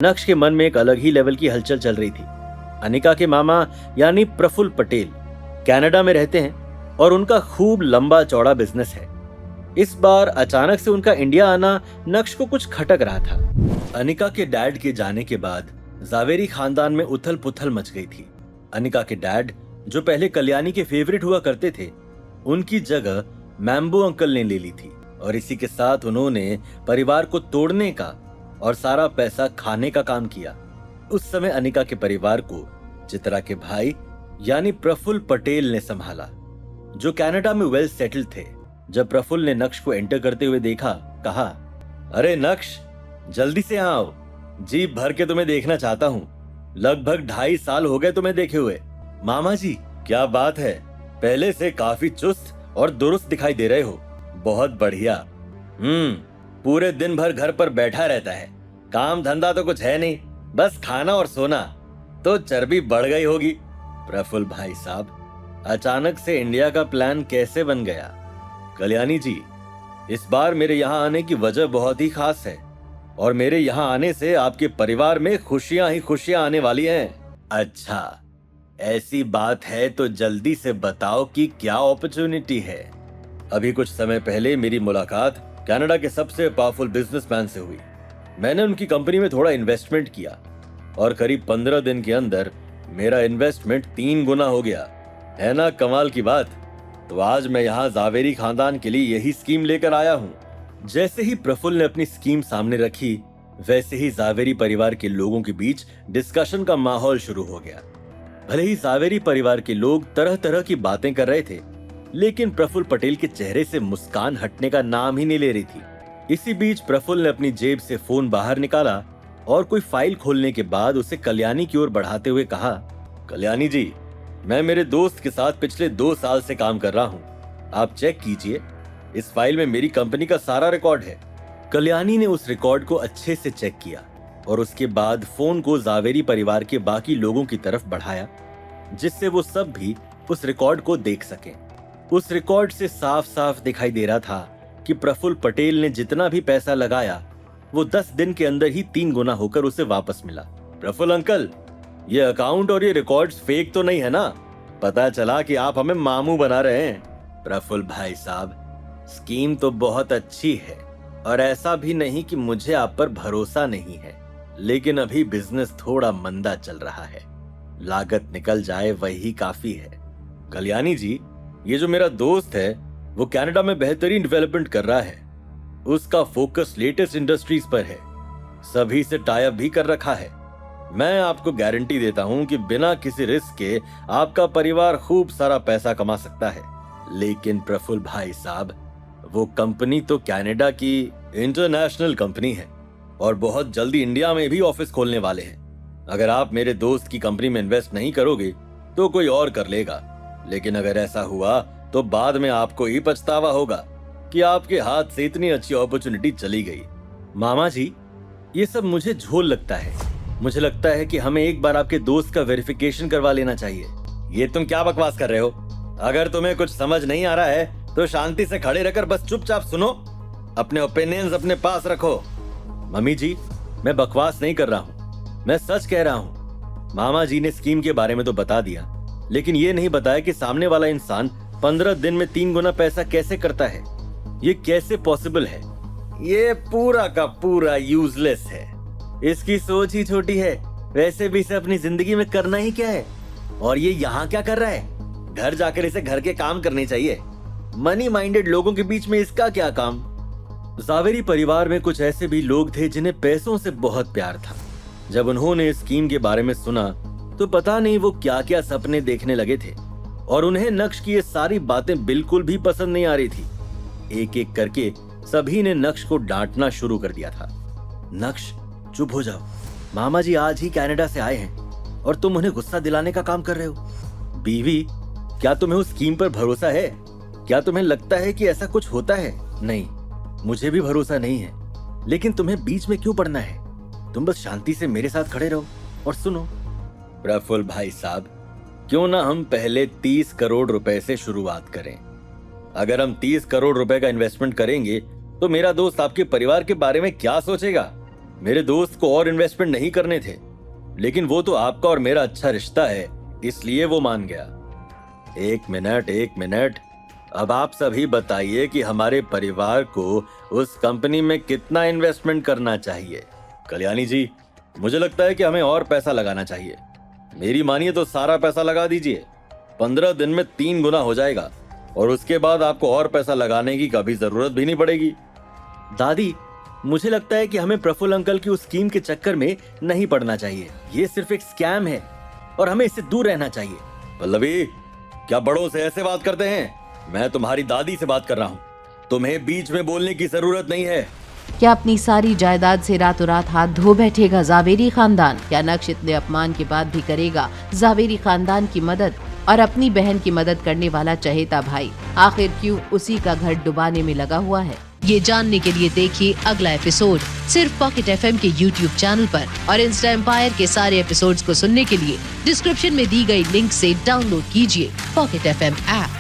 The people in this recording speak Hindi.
नक्श के मन में एक अलग ही लेवल की हलचल चल रही थी। अनिका के मामा यानी प्रफुल्ल पटेल कनाडा में रहते हैं और उनका खूब लंबा चौड़ा बिजनेस है। इस बार अचानक से उनका इंडिया आना नक्श को कुछ खटक रहा था। अनिका के डैड के जाने के बाद जावेरी खानदान में उथल पुथल मच गई थी। अनिका के डैड, जो पहले कल्याणी के फेवरेट हुआ करते थे, उनकी जगह मैम्बो अंकल ने ले ली थी और इसी के साथ उन्होंने परिवार को तोड़ने का और सारा पैसा खाने का काम किया। उस समय अनिका के परिवार को चित्रा के भाई यानी प्रफुल्ल पटेल ने संभाला, जो कनाडा में वेल सेटल्ड थे। जब प्रफुल्ल ने नक्श को एंटर करते हुए देखा, कहा, अरे नक्श, जल्दी से यहाँ आओ, जी भर के तुम्हें देखना चाहता हूँ। लगभग 2.5 साल हो गए तुम्हें देखे हुए। मामा जी, क्या बात है, पहले से काफी चुस्त और दुरुस्त दिखाई दे रहे हो। बहुत बढ़िया। पूरे दिन भर घर पर बैठा रहता है, काम धंधा तो कुछ है नहीं, बस खाना और सोना, तो चर्बी बढ़ गई होगी। प्रफुल्ल भाई साहब, अचानक से इंडिया का प्लान कैसे बन गया? कल्याणी जी, इस बार मेरे यहाँ आने की वजह बहुत ही खास है और मेरे यहाँ आने से आपके परिवार में खुशियां ही खुशियां आने वाली हैं। अच्छा, ऐसी बात है तो जल्दी से बताओ कि क्या अपॉर्चुनिटी है। अभी कुछ समय पहले मेरी मुलाकात कनाडा के सबसे पावरफुल बिजनेसमैन से हुई। मैंने उनकी कंपनी में थोड़ा इन्वेस्टमेंट किया और करीब 15 दिन के अंदर मेरा इन्वेस्टमेंट 3 गुना हो गया। है ना कमाल की बात? तो आज मैं यहाँ जावेरी खानदान के लिए यही स्कीम लेकर आया हूँ। जैसे ही प्रफुल्ल ने अपनी स्कीम सामने रखी, वैसे ही जावेरी परिवार के लोगों के बीच डिस्कशन का माहौल शुरू हो गया। भले ही जावेरी परिवार के लोग तरह तरह की बातें कर रहे थे, लेकिन प्रफुल्ल पटेल के चेहरे से मुस्कान हटने का नाम ही नहीं ले रही थी। इसी बीच प्रफुल्ल ने अपनी जेब से फोन बाहर निकाला और कोई फाइल खोलने के बाद उसे कल्याणी की ओर बढ़ाते हुए कहा, कल्याणी जी, मैं मेरे दोस्त के साथ पिछले 2 साल से काम कर रहा हूँ, आप चेक कीजिए, इस फाइल में मेरी कंपनी का सारा रिकॉर्ड है। कल्याणी ने उस रिकॉर्ड को अच्छे से चेक किया और उसके बाद फोन को जावेरी परिवार के बाकी लोगों की तरफ बढ़ाया, जिससे वो सब भी उस रिकॉर्ड को देख सकें। उस रिकॉर्ड से साफ साफ दिखाई दे रहा था कि प्रफुल्ल पटेल ने जितना भी पैसा लगाया, वो 10 दिन के अंदर ही 3 गुना होकर उसे वापस मिला। प्रफुल्ल अंकल, ये अकाउंट और ये रिकॉर्ड्स फेक तो नहीं है ना? पता चला कि आप हमें मामू बना रहे हैं। प्रफुल्ल भाई साहब, स्कीम तो बहुत अच्छी है और ऐसा भी नहीं कि मुझे आप पर भरोसा नहीं है, लेकिन अभी बिजनेस थोड़ा मंदा चल रहा है, लागत निकल जाए वही काफी है। कल्याणी जी, ये जो मेरा दोस्त है वो कनाडा में बेहतरीन डेवलपमेंट कर रहा है, उसका फोकस लेटेस्ट इंडस्ट्रीज पर है, सभी से टाई अप भी कर रखा है। मैं आपको गारंटी देता हूं कि बिना किसी रिस्क के आपका परिवार खूब सारा पैसा कमा सकता है। लेकिन प्रफुल्ल भाई साहब, वो कंपनी तो कनाडा की इंटरनेशनल कंपनी है और बहुत जल्दी इंडिया में भी ऑफिस खोलने वाले हैं। अगर आप मेरे दोस्त की कंपनी में इन्वेस्ट नहीं करोगे तो कोई और कर लेगा, लेकिन अगर ऐसा हुआ तो बाद में आपको ही पछतावा होगा कि आपके हाथ से इतनी अच्छी अपॉर्चुनिटी चली गई। मामा जी, ये सब मुझे झोल लगता है। मुझे लगता है कि हमें एक बार आपके दोस्त का वेरिफिकेशन करवा लेना चाहिए। ये तुम क्या बकवास कर रहे हो? अगर तुम्हें कुछ समझ नहीं आ रहा है तो शांति से खड़े रहकर बस चुपचाप सुनो, अपने ओपिनियंस अपने पास रखो। मम्मी जी, मैं बकवास नहीं कर रहा हूँ, मैं सच कह रहा हूँ। मामा जी ने स्कीम के बारे में तो बता दिया, लेकिन ये नहीं बताया कि सामने वाला इंसान 15 दिन में 3 गुना पैसा कैसे करता है। ये कैसे पॉसिबल है? ये पूरा का पूरा यूजलेस है। इसकी सोच ही छोटी है, वैसे भी इसे अपनी जिंदगी में करना ही क्या है? और ये यहाँ क्या कर रहा है? घर जाकर इसे घर के काम करने चाहिए। मनी माइंडेड लोगों के बीच में इसका क्या काम? जावेरी परिवार में कुछ ऐसे भी लोग थे जिन्हें पैसों से बहुत प्यार था। जब उन्होंने इस स्कीम के बारे में सुना तो पता नहीं वो क्या क्या सपने देखने लगे थे और उन्हें नक्श की ये सारी बातें बिल्कुल भी पसंद नहीं आ रही थी। एक एक करके सभी ने नक्श को डांटना शुरू कर दिया था। नक्श, चुप हो जाओ, मामा जी आज ही कनाडा से आए हैं और तुम उन्हें गुस्सा दिलाने का काम कर रहे हो। बीवी, क्या तुम्हें उस स्कीम पर भरोसा है? क्या तुम्हें लगता है कि ऐसा कुछ होता है? नहीं, मुझे भी भरोसा नहीं है, लेकिन तुम्हें बीच में क्यों पड़ना है? तुम बस शांति से मेरे साथ खड़े रहो और सुनो। प्रफुल्ल भाई साहब, क्यों ना हम पहले 30 करोड़ रुपए से शुरुआत करें। अगर हम 30 करोड़ रुपए का इन्वेस्टमेंट करेंगे तो मेरा दोस्त आपके परिवार के बारे में क्या सोचेगा? मेरे दोस्त को और इन्वेस्टमेंट नहीं करने थे, लेकिन वो तो आपका और मेरा अच्छा रिश्ता है, इसलिए वो मान गया। एक मिनट, अब आप सभी बताइए कि हमारे परिवार को उस कंपनी में कितना इन्वेस्टमेंट करना चाहिए। कल्याणी जी, मुझे लगता है कि हमें और पैसा लगाना चाहिए। मेरी मानिए तो सारा पैसा लगा दीजिए, 15 दिन में 3 गुना हो जाएगा और उसके बाद आपको और पैसा लगाने की कभी जरूरत भी नहीं पड़ेगी। दादी, मुझे लगता है कि हमें प्रफुल्ल अंकल की उस स्कीम के चक्कर में नहीं पड़ना चाहिए। ये सिर्फ एक स्कैम है और हमें इससे दूर रहना चाहिए। पल्लवी, क्या बड़ों से ऐसे बात करते हैं? मैं तुम्हारी दादी से बात कर रहा हूँ, तुम्हें बीच में बोलने की जरूरत नहीं है। क्या अपनी सारी जायदाद से रातों रात हाथ धो बैठेगा जावेरी खानदान? क्या नक्श इतने अपमान के बाद भी करेगा जावेरी खानदान की मदद? और अपनी बहन की मदद करने वाला चहेता भाई आखिर क्यों उसी का घर डुबाने में लगा हुआ है? ये जानने के लिए देखिए अगला एपिसोड सिर्फ पॉकेट FM के YouTube चैनल पर, और इंस्टा एम्पायर के सारे एपिसोड्स को सुनने के लिए डिस्क्रिप्शन में दी गई लिंक से डाउनलोड कीजिए पॉकेट FM ऐप।